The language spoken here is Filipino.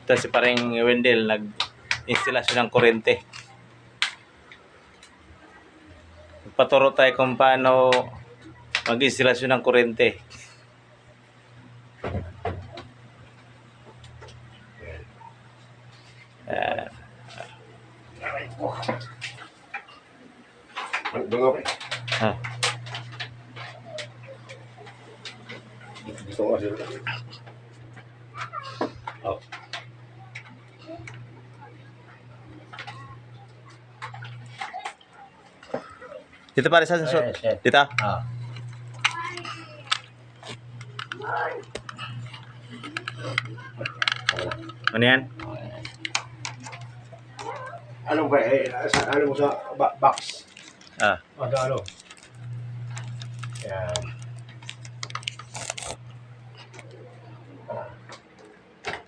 Ito si paring Wendell, nag-instalasyon ng kuryente. Paturo tayo kung paano mag-instalasyon ng kuryente. Ah. Oh. Dito pare sa dito. Ah. Ano yan? Ano ba ano mo sa box? Ah. Ano? Yan.